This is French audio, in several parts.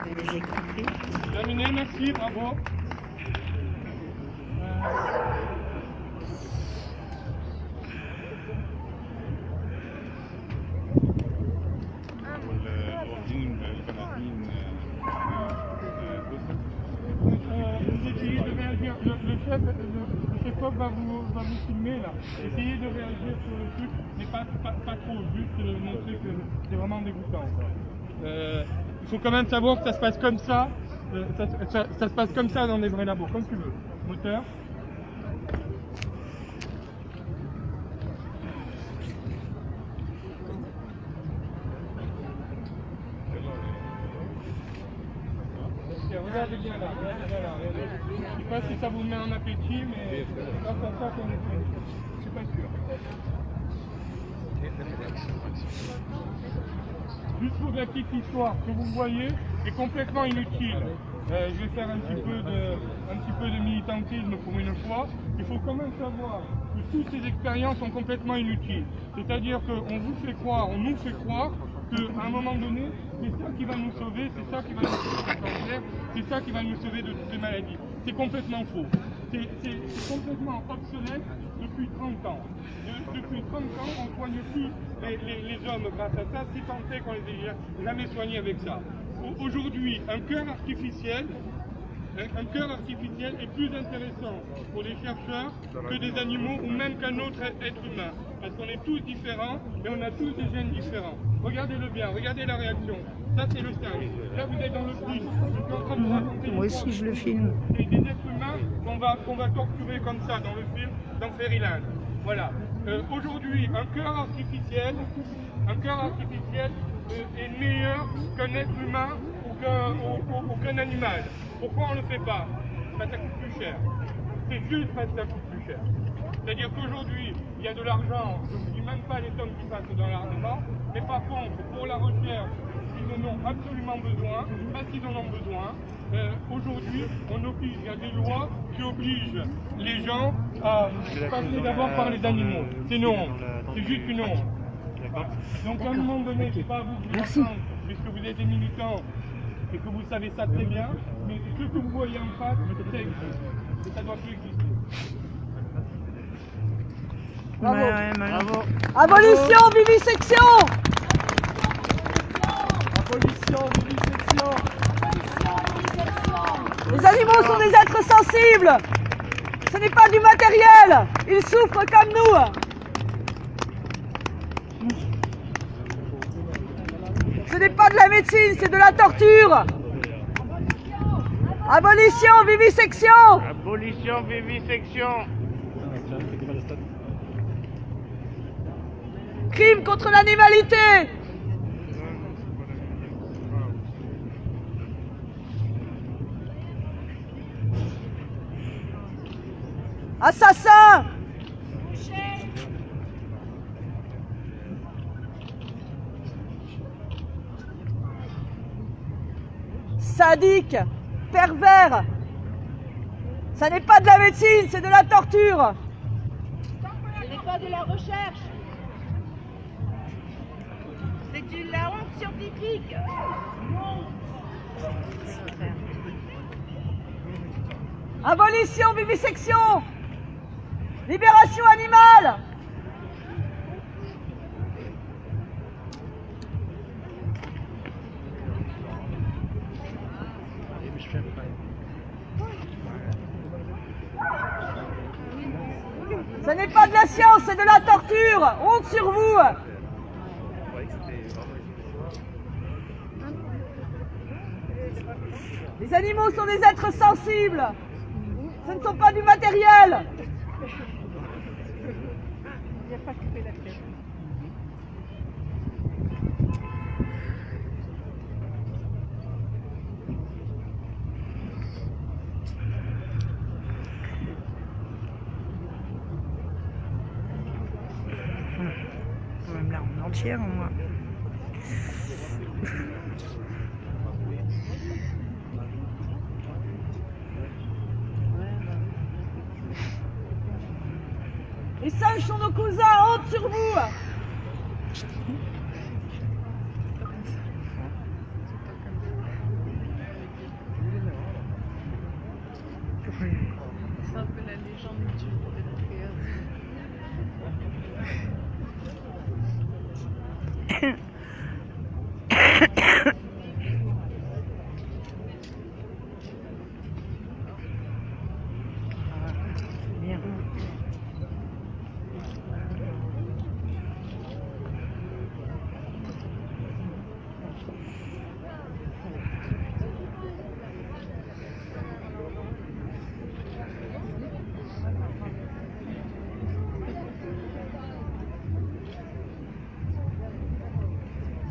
J'ai compris. Terminé, merci, bravo. Vous essayez de réagir, le chef-op va vous filmer là. Essayez de réagir sur le truc, mais pas trop, juste montrer que c'est vraiment dégoûtant. Il faut quand même savoir que ça se passe comme ça, ça se passe comme ça dans les vrais labos, comme tu veux. Moteur. Regardez bien là, regardez. Je sais pas si ça vous met en appétit, mais c'est pas comme ça qu'on est fait. Je suis pas sûr. Juste pour la petite histoire, ce que vous voyez est complètement inutile. Je vais faire un petit peu de militantisme pour une fois. Il faut quand même savoir que toutes ces expériences sont complètement inutiles. C'est-à-dire qu'on vous fait croire, on nous fait croire qu'à un moment donné, c'est ça qui va nous sauver, c'est ça qui va nous sauver du cancer, c'est ça qui va nous sauver de toutes les maladies. C'est complètement faux. C'est complètement obsolète depuis 30 ans. Depuis 30 ans, on soigne tous les hommes grâce à ça, si tant est qu'on les ait jamais soignés avec ça. Aujourd'hui, un cœur artificiel est plus intéressant pour les chercheurs que des animaux ou même qu'un autre être humain. Parce qu'on est tous différents et on a tous des gènes différents. Regardez-le bien, regardez la réaction. Ça c'est le singe. Là vous êtes dans le film. Je suis en train de vous raconter Moi aussi je le filme. des êtres humains qu'on va torturer comme ça dans le film, dans Fairyland. Voilà. Aujourd'hui, un cœur artificiel est meilleur qu'un être humain ou qu'un animal. Pourquoi on ne le fait pas? Parce que ça coûte plus cher. C'est juste parce que ça coûte plus cher. C'est-à-dire qu'aujourd'hui, il y a de l'argent, je ne vous dis même pas les sommes qui passent dans l'argent, mais par contre, pour la recherche, ils en ont absolument besoin, parce qu'ils en ont besoin. Aujourd'hui, on oblige, il y a des lois qui obligent les gens à passer d'abord par les animaux. C'est une honte, c'est juste une honte. Donc à un moment donné, c'est pas à vous de vous entendre, puisque vous êtes des militants et que vous savez ça très bien, mais ce que vous voyez en face, ça existe. Et ça doit plus exister. Bravo. Bravo. Abolition, vivisection. Abolition, vivisection. Les animaux sont des êtres sensibles. Ce n'est pas du matériel. Ils souffrent comme nous. Ce n'est pas de la médecine, c'est de la torture. Abolition, vivisection. Abolition, vivisection. Crime contre l'animalité. Assassin. Sadique, pervers. Ça n'est pas de la médecine, c'est de la torture. Ce n'est pas de la recherche. C'est de la honte scientifique. Abolition, vivisection. Libération animale. Ce n'est pas de la science, c'est de la torture. Honte sur vous. Les animaux sont des êtres sensibles. Ce ne sont pas du matériel. Même là en entière, moi. Les singes sont nos cousins, honte sur vous. C'est un peu la légende du créateur. Bien.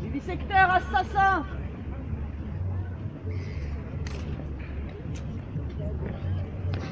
Vivisecteur assassin!